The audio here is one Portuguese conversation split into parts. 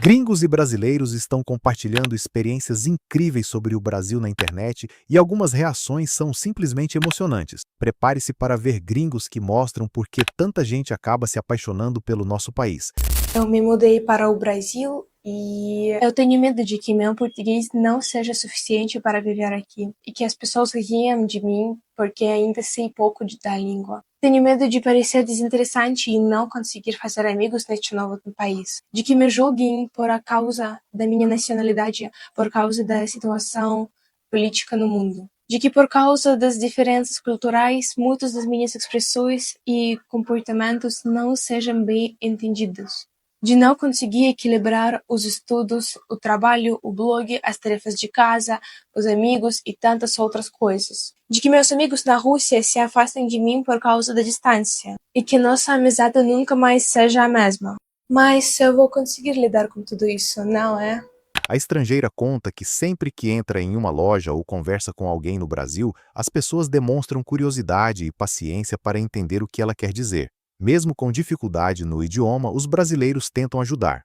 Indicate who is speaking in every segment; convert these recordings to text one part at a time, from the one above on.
Speaker 1: Gringos e brasileiros estão compartilhando experiências incríveis sobre o Brasil na internet e algumas reações são simplesmente emocionantes. Prepare-se para ver gringos que mostram por que tanta gente acaba se apaixonando pelo nosso país.
Speaker 2: Eu me mudei para o Brasil e eu tenho medo de que meu português não seja suficiente para viver aqui e que as pessoas riam de mim porque ainda sei pouco da língua. Tenho medo de parecer desinteressante e não conseguir fazer amigos neste novo país. De que me julguem por a causa da minha nacionalidade, por causa da situação política no mundo. De que por causa das diferenças culturais, muitas das minhas expressões e comportamentos não sejam bem entendidos. De não conseguir equilibrar os estudos, o trabalho, o blog, as tarefas de casa, os amigos e tantas outras coisas. De que meus amigos na Rússia se afastem de mim por causa da distância e que nossa amizade nunca mais seja a mesma. Mas eu vou conseguir lidar com tudo isso, não é?
Speaker 1: A estrangeira conta que sempre que entra em uma loja ou conversa com alguém no Brasil, as pessoas demonstram curiosidade e paciência para entender o que ela quer dizer. Mesmo com dificuldade no idioma, os brasileiros tentam ajudar.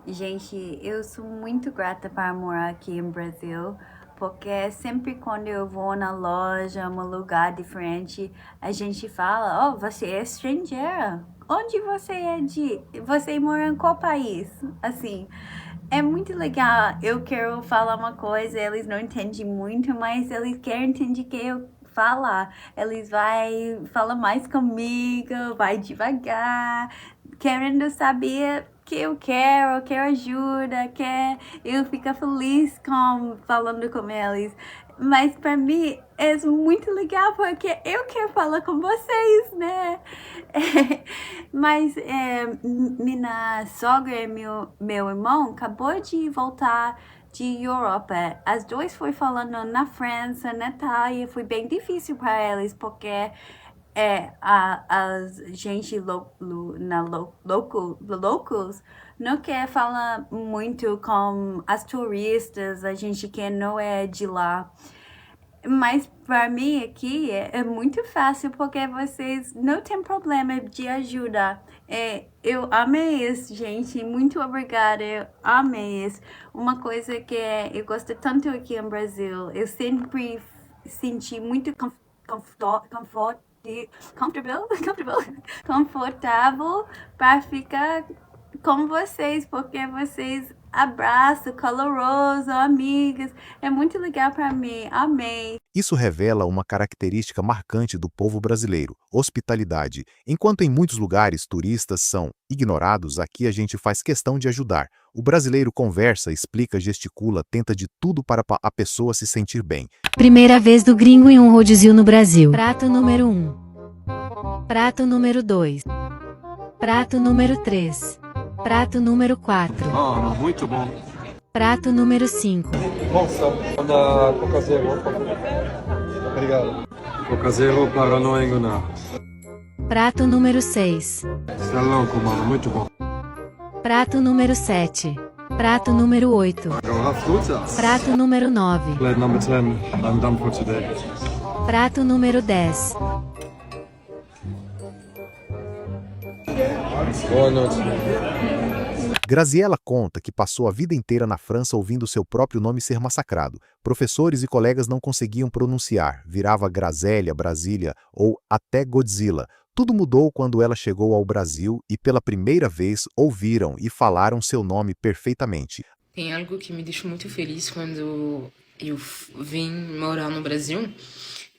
Speaker 3: Gente, eu sou muito grata para morar aqui em Brasil, porque sempre quando eu vou na loja, um lugar diferente, a gente fala, oh, você é estrangeira. Onde você é de? Você mora em qual país? Assim, é muito legal. Eu quero falar uma coisa, eles não entendem muito, mas eles querem entender que eu falar. Eles vai falar mais comigo, vai devagar, querendo saber que eu quero ajuda, eu fico feliz falando com eles. Mas para mim é muito legal porque eu quero falar com vocês, né? Mas minha sogra e meu irmão acabou de voltar de Europa. As duas foi falando na França, na Itália, foi bem difícil para eles, porque a gente locals não quer falar muito com as turistas, a gente que não é de lá. Mas para mim aqui é muito fácil porque vocês não tem problema de ajuda. Eu amei isso, gente. Muito obrigada. Eu amei isso. Uma coisa que eu gosto tanto aqui no Brasil, eu sempre senti muito confortável para ficar com vocês, porque vocês abraçam, caloroso, amigas. É muito legal para mim. Amei.
Speaker 1: Isso revela uma característica marcante do povo brasileiro, hospitalidade. Enquanto em muitos lugares turistas são ignorados, aqui a gente faz questão de ajudar. O brasileiro conversa, explica, gesticula, tenta de tudo para a pessoa se sentir bem.
Speaker 4: Primeira vez do gringo em um rodízio no Brasil. Prato número 1. Prato número 2. Prato número 3. Prato número 4.
Speaker 5: Oh, muito bom.
Speaker 4: Prato número 5.
Speaker 6: Nossa, na Coca Zero. Obrigado.
Speaker 5: Coca Zero para não enganar.
Speaker 4: Prato número 6.
Speaker 5: Está louco, mano, muito bom.
Speaker 4: Prato número 7. Prato número 8.
Speaker 5: Agora frutas.
Speaker 4: Prato número 9.
Speaker 5: Plate number 10. I'm done for today.
Speaker 4: Prato número 10.
Speaker 6: Boa noite.
Speaker 1: Graziella conta que passou a vida inteira na França ouvindo seu próprio nome ser massacrado. Professores e colegas não conseguiam pronunciar, virava Grazélia, Brasília ou até Godzilla. Tudo mudou quando ela chegou ao Brasil e pela primeira vez ouviram e falaram seu nome perfeitamente.
Speaker 7: Tem algo que me deixou muito feliz quando eu vim morar no Brasil.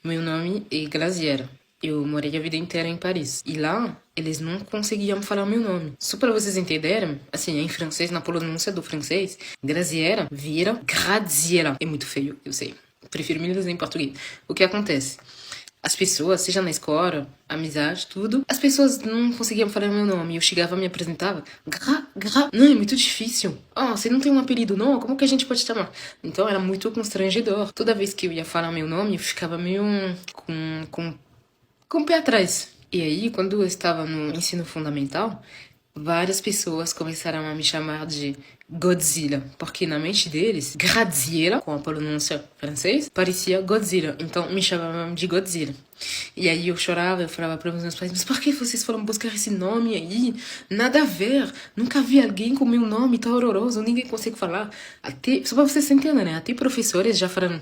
Speaker 7: Meu nome é Graziella. Eu morei a vida inteira em Paris. E lá, eles não conseguiam falar meu nome. Só para vocês entenderem, assim, em francês, na pronúncia do francês, Graziella vira Graziella. É muito feio, eu sei. Prefiro me dizer em português. O que acontece? As pessoas, seja na escola, amizade, tudo, as pessoas não conseguiam falar meu nome. Eu chegava e me apresentava. Não, é muito difícil. Ah, você não tem um apelido, não? Como que a gente pode chamar? Então era muito constrangedor. Toda vez que eu ia falar meu nome, eu ficava meio com o pé atrás. E aí, quando eu estava no ensino fundamental, várias pessoas começaram a me chamar de Godzilla, porque na mente deles, Graziella, com a pronúncia francesa, parecia Godzilla, então me chamavam de Godzilla. E aí eu chorava, eu falava para os meus pais, mas por que vocês foram buscar esse nome aí? Nada a ver, nunca vi alguém com meu nome tão horroroso, ninguém consegue falar. Até, só pra vocês entenderem, né? Até professores já falaram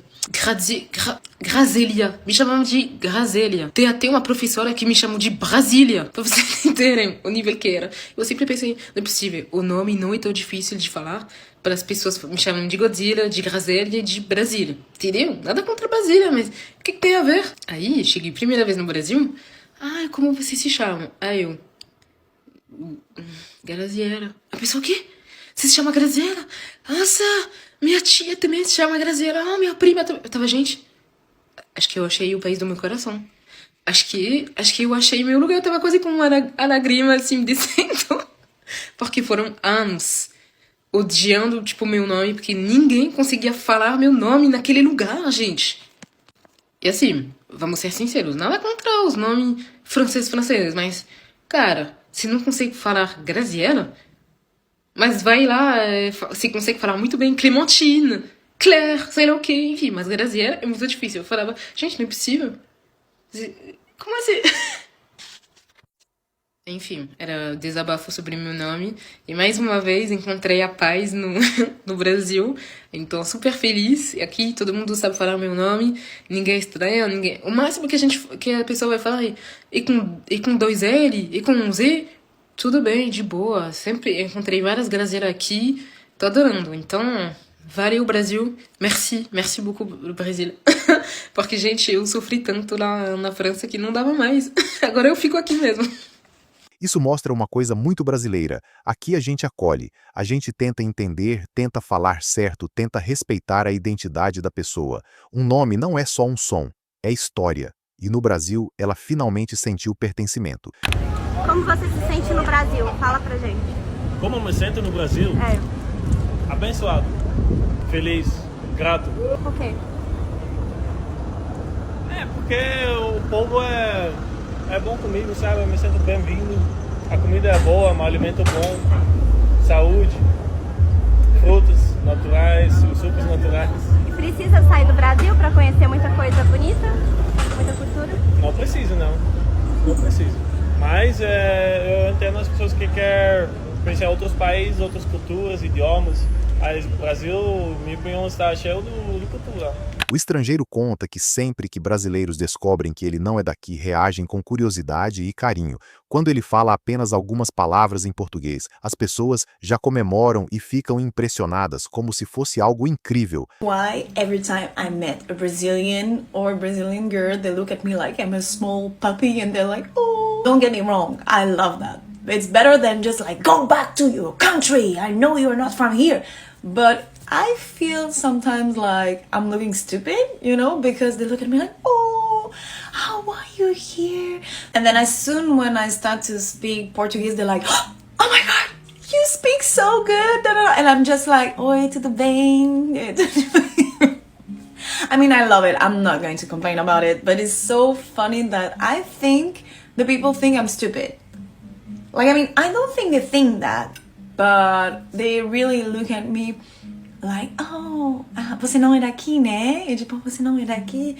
Speaker 7: Grazelia, me chamam de Grazelia. Tem até uma professora que me chamou de Brasília, pra vocês entenderem o nível que era. Eu sempre pensei, não é possível, o nome não é tão difícil de falar, para as pessoas me chamam de Godzilla, de Grazelia e de Brasília. Entendeu? Nada contra Brasília, mas o que tem a ver? Aí, cheguei primeira vez no Brasil. Ah, como vocês se chamam? Aí eu... Graziella. A pessoa, o quê? Você se chama Graziella? Nossa, minha tia também se chama Graziella. Ah, minha prima também. Eu tava, gente... Acho que eu achei o país do meu coração. Acho que eu achei meu lugar. Eu tava quase com uma lágrima, assim, descendo. Porque foram anos odiando, tipo, meu nome, porque ninguém conseguia falar meu nome naquele lugar, gente. E assim, vamos ser sinceros, nada contra os nomes franceses, mas, cara, se não consegue falar Graziella, mas vai lá, se consegue falar muito bem Clementine, Claire, sei lá o que, enfim, mas Graziella é muito difícil. Eu falava, gente, não é possível. Como assim? Enfim, era desabafo sobre meu nome. E mais uma vez encontrei a paz no Brasil. Então, super feliz. Aqui todo mundo sabe falar meu nome. Ninguém é estranho. Ninguém... O máximo que a pessoa vai falar é e com 2 L, e com um Z, tudo bem, de boa. Sempre encontrei várias Graziella aqui. Tô adorando. Então, valeu, Brasil. Merci beaucoup, Brasil. Porque, gente, eu sofri tanto lá na França que não dava mais. Agora eu fico aqui mesmo.
Speaker 1: Isso mostra uma coisa muito brasileira. Aqui a gente acolhe, a gente tenta entender, tenta falar certo, tenta respeitar a identidade da pessoa. Um nome não é só um som, é história. E no Brasil, ela finalmente sentiu pertencimento.
Speaker 8: Como você se sente no Brasil? Fala pra gente.
Speaker 9: Como eu me sinto no Brasil? Abençoado, feliz, grato.
Speaker 8: Por quê?
Speaker 9: Porque o povo é bom comigo, sabe? Eu me sinto bem-vindo. A comida é boa, um alimento bom, saúde, frutos naturais, sucos naturais.
Speaker 8: E precisa sair do Brasil para conhecer muita coisa bonita? Muita cultura?
Speaker 9: Não preciso, não preciso. Mas eu entendo as pessoas que querem conhecer outros países, outras culturas, idiomas. Mas o Brasil, minha opinião, está cheio de cultura.
Speaker 1: O estrangeiro conta que sempre que brasileiros descobrem que ele não é daqui, reagem com curiosidade e carinho. Quando ele fala apenas algumas palavras em português, as pessoas já comemoram e ficam impressionadas, como se fosse algo incrível.
Speaker 10: Why every time I met a Brazilian or Brazilian girl, they look at me like I'm a small puppy and they're like, oh, don't get me wrong, I love that. It's better than just like, go back to your country, I know you're not from here. But I feel sometimes like I'm looking stupid, you know, because they look at me like, oh, how are you here? And then as soon when I start to speak Portuguese, they're like, oh my God, you speak so good. And I'm just like, oi, tudo bem? I mean, I love it. I'm not going to complain about it, but it's so funny that I think the people think I'm stupid. Like, I mean, I don't think they think that, but they really look at me like, oh, você não é daqui, né? E tipo, você não é daqui.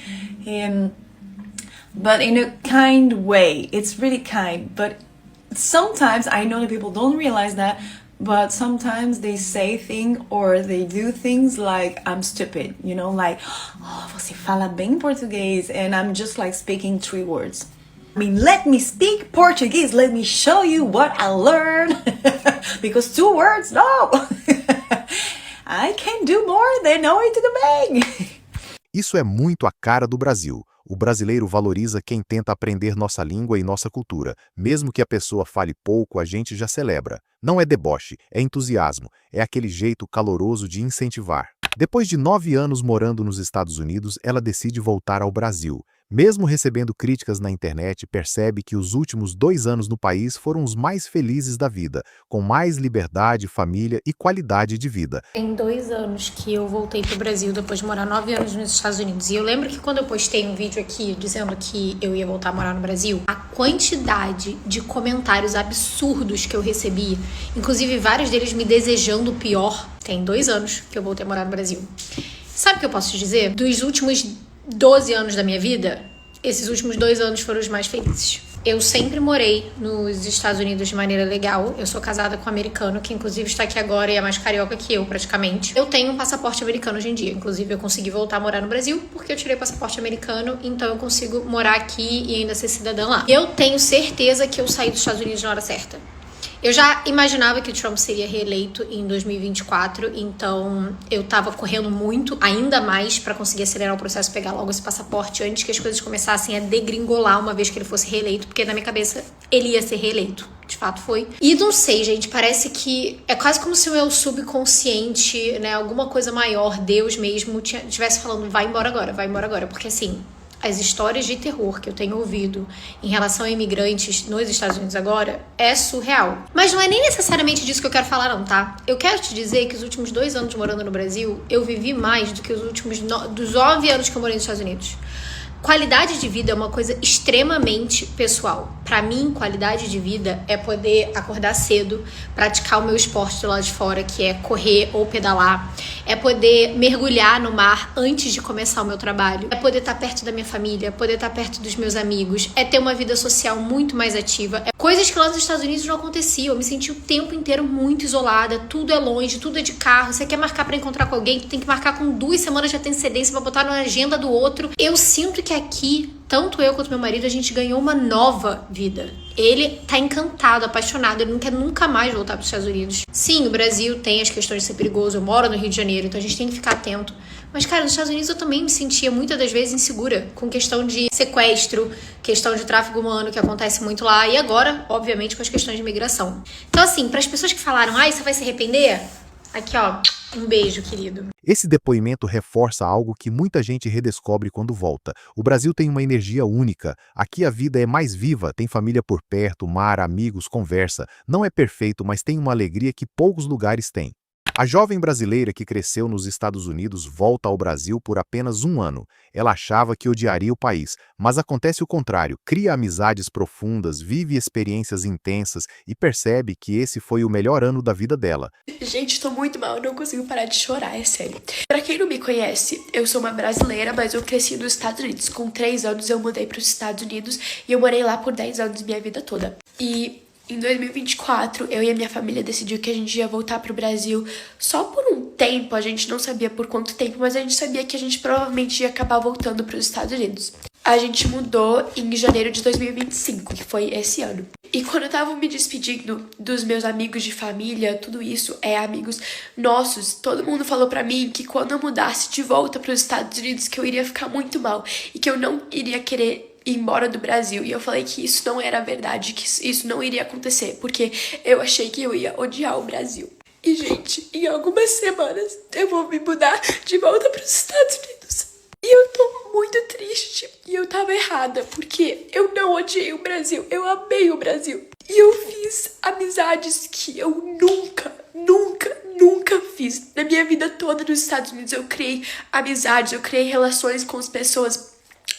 Speaker 10: But in a kind way, it's really kind. But sometimes, I know that people don't realize that, but sometimes they say things or they do things like, I'm stupid, you know, like, oh, você fala bem português, and I'm just like speaking 3 words. I mean, let me speak Portuguese, let me show you what I learned, because 2 words, no! I can do more than oi, tudo bem.
Speaker 1: Isso é muito a cara do Brasil. O brasileiro valoriza quem tenta aprender nossa língua e nossa cultura. Mesmo que a pessoa fale pouco, a gente já celebra. Não é deboche, é entusiasmo, é aquele jeito caloroso de incentivar. Depois de 9 anos morando nos Estados Unidos, ela decide voltar ao Brasil. Mesmo recebendo críticas na internet, percebe que os últimos 2 anos no país foram os mais felizes da vida, com mais liberdade, família e qualidade de vida.
Speaker 11: Tem 2 anos que eu voltei pro Brasil depois de morar 9 anos nos Estados Unidos. E eu lembro que quando eu postei um vídeo aqui dizendo que eu ia voltar a morar no Brasil, a quantidade de comentários absurdos que eu recebi, inclusive vários deles me desejando o pior, tem 2 anos que eu voltei a morar no Brasil. Sabe o que eu posso te dizer? Dos últimos 12 anos da minha vida, esses últimos 2 anos foram os mais felizes. Eu sempre morei nos Estados Unidos de maneira legal. Eu sou casada com um americano, que inclusive está aqui agora e é mais carioca que eu, praticamente. Eu tenho um passaporte americano hoje em dia. Inclusive, eu consegui voltar a morar no Brasil porque eu tirei o passaporte americano, então eu consigo morar aqui e ainda ser cidadã lá. Eu tenho certeza que eu saí dos Estados Unidos na hora certa. Eu já imaginava que o Trump seria reeleito em 2024, então eu tava correndo muito, ainda mais, pra conseguir acelerar o processo, pegar logo esse passaporte antes que as coisas começassem a degringolar uma vez que ele fosse reeleito, porque na minha cabeça ele ia ser reeleito. De fato foi. E não sei, gente, parece que é quase como se o meu subconsciente, né, alguma coisa maior, Deus mesmo, estivesse falando, vai embora agora, porque assim, as histórias de terror que eu tenho ouvido em relação a imigrantes nos Estados Unidos agora é surreal. Mas não é nem necessariamente disso que eu quero falar não, tá? Eu quero te dizer que os últimos 2 anos morando no Brasil, eu vivi mais do que os últimos dos 9 anos que eu morei nos Estados Unidos. Qualidade de vida é uma coisa extremamente pessoal. Pra mim, qualidade de vida é poder acordar cedo, praticar o meu esporte do lado de fora, que é correr ou pedalar. É poder mergulhar no mar antes de começar o meu trabalho. É poder estar perto da minha família, poder estar perto dos meus amigos. É ter uma vida social muito mais ativa. É coisas que lá nos Estados Unidos não aconteciam. Eu me senti o tempo inteiro muito isolada. Tudo é longe, tudo é de carro. Você quer marcar pra encontrar com alguém, tu tem que marcar com 2 semanas de antecedência pra botar na agenda do outro. Eu sinto que aqui, tanto eu quanto meu marido, a gente ganhou uma nova vida. Ele tá encantado, apaixonado, ele não quer nunca mais voltar para os Estados Unidos. Sim, o Brasil tem as questões de ser perigoso, eu moro no Rio de Janeiro, então a gente tem que ficar atento. Mas, cara, nos Estados Unidos eu também me sentia muitas das vezes insegura, com questão de sequestro, questão de tráfico humano, que acontece muito lá, e agora, obviamente, com as questões de imigração. Então, assim, para as pessoas que falaram, você vai se arrepender? Aqui, ó, um beijo, querido.
Speaker 1: Esse depoimento reforça algo que muita gente redescobre quando volta. O Brasil tem uma energia única. Aqui a vida é mais viva, tem família por perto, mar, amigos, conversa. Não é perfeito, mas tem uma alegria que poucos lugares têm. A jovem brasileira que cresceu nos Estados Unidos volta ao Brasil por apenas 1 ano. Ela achava que odiaria o país, mas acontece o contrário. Cria amizades profundas, vive experiências intensas e percebe que esse foi o melhor ano da vida dela.
Speaker 12: Gente, tô muito mal, não consigo parar de chorar, é sério. Pra quem não me conhece, eu sou uma brasileira, mas eu cresci nos Estados Unidos. Com 3 anos eu mudei pros Estados Unidos e eu morei lá por 10 anos minha vida toda. E em 2024, eu e a minha família decidiu que a gente ia voltar pro Brasil só por um tempo. A gente não sabia por quanto tempo, mas a gente sabia que a gente provavelmente ia acabar voltando pros Estados Unidos. A gente mudou em janeiro de 2025, que foi esse ano. E quando eu tava me despedindo dos meus amigos de família, tudo isso amigos nossos, todo mundo falou pra mim que quando eu mudasse de volta pros Estados Unidos, que eu iria ficar muito mal e que eu não iria querer ir embora do Brasil. E eu falei que isso não era verdade, que isso não iria acontecer, porque eu achei que eu ia odiar o Brasil. E, gente, em algumas semanas eu vou me mudar de volta para os Estados Unidos. E eu tô muito triste. E eu tava errada, porque eu não odiei o Brasil, eu amei o Brasil. E eu fiz amizades que eu nunca fiz. Na minha vida toda nos Estados Unidos eu criei amizades, eu criei relações com as pessoas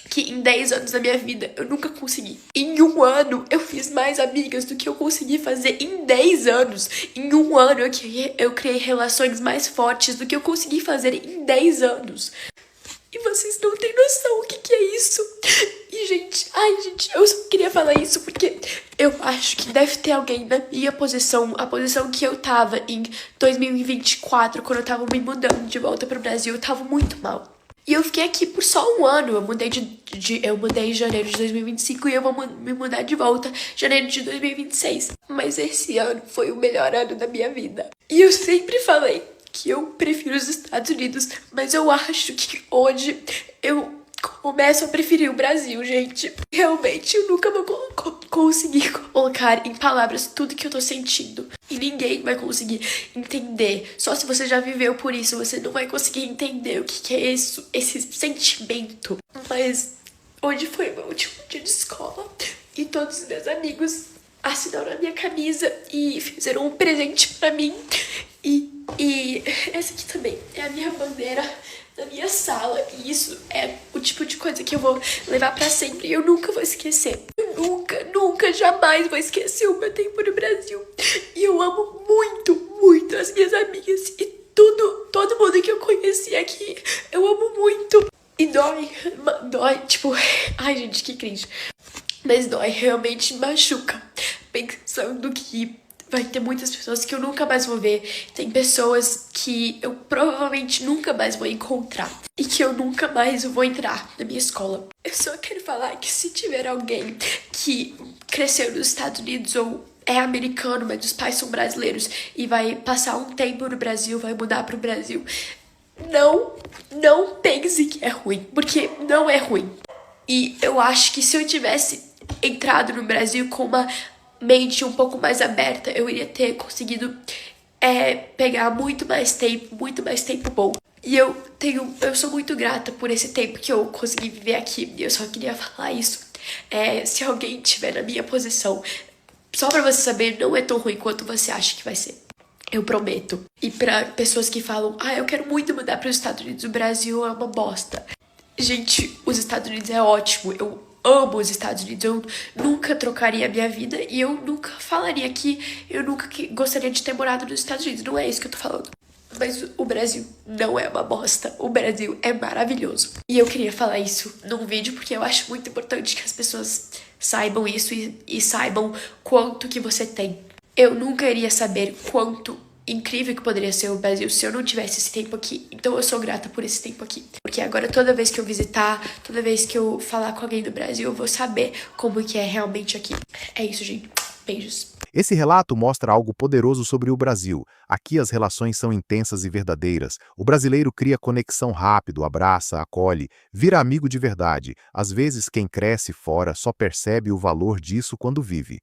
Speaker 12: que em 10 anos da minha vida eu nunca consegui. Em 1 ano eu fiz mais amigas do que eu consegui fazer em 10 anos. Em 1 ano eu criei relações mais fortes do que eu consegui fazer em 10 anos. E vocês não têm noção o que é isso. E, gente, eu só queria falar isso porque eu acho que deve ter alguém na minha posição, a posição que eu tava em 2024, quando eu tava me mudando de volta pro Brasil, eu tava muito mal. E eu fiquei aqui por só 1 ano. Eu mudei em janeiro de 2025 e eu vou me mudar de volta em janeiro de 2026. Mas esse ano foi o melhor ano da minha vida. E eu sempre falei que eu prefiro os Estados Unidos, mas eu acho que hoje eu começo a preferir o Brasil, gente. Realmente, eu nunca vou conseguir colocar em palavras tudo que eu tô sentindo. E ninguém vai conseguir entender. Só se você já viveu por isso, você não vai conseguir entender o que é isso, esse sentimento. Mas hoje foi meu último dia de escola. E todos os meus amigos assinaram a minha camisa e fizeram um presente pra mim. E essa aqui também é a minha bandeira da minha sala. E isso é o tipo de coisa que eu vou levar pra sempre. E eu nunca vou esquecer. Eu nunca, jamais vou esquecer o meu tempo no Brasil. E eu amo muito as minhas amigas. E todo mundo que eu conheci aqui, eu amo muito. E dói dói, tipo, ai gente, que cringe. Mas dói, realmente machuca. Pensando que vai ter muitas pessoas que eu nunca mais vou ver. Tem pessoas que eu provavelmente nunca mais vou encontrar. E que eu nunca mais vou entrar na minha escola. Eu só quero falar que se tiver alguém que cresceu nos Estados Unidos ou é americano, mas os pais são brasileiros e vai passar um tempo no Brasil, vai mudar pro Brasil, não pense que é ruim, porque não é ruim. E eu acho que se eu tivesse entrado no Brasil com uma mente um pouco mais aberta, eu iria ter conseguido pegar muito mais tempo bom. E eu sou muito grata por esse tempo que eu consegui viver aqui. E eu só queria falar isso. Se alguém estiver na minha posição, só pra você saber, não é tão ruim quanto você acha que vai ser. Eu prometo. E pra pessoas que falam, eu quero muito mudar para os Estados Unidos, o Brasil é uma bosta. Gente, os Estados Unidos é ótimo. Eu amo os Estados Unidos. Eu nunca trocaria a minha vida e eu nunca falaria que eu nunca gostaria de ter morado nos Estados Unidos. Não é isso que eu tô falando. Mas o Brasil não é uma bosta. O Brasil é maravilhoso. E eu queria falar isso num vídeo porque eu acho muito importante que as pessoas saibam isso e saibam quanto que você tem. Eu nunca iria saber quanto incrível que poderia ser o Brasil se eu não tivesse esse tempo aqui. Então eu sou grata por esse tempo aqui. Porque agora toda vez que eu visitar, toda vez que eu falar com alguém do Brasil, eu vou saber como que é realmente aqui. É isso, gente. Beijos.
Speaker 1: Esse relato mostra algo poderoso sobre o Brasil. Aqui as relações são intensas e verdadeiras. O brasileiro cria conexão rápido, abraça, acolhe, vira amigo de verdade. Às vezes quem cresce fora só percebe o valor disso quando vive.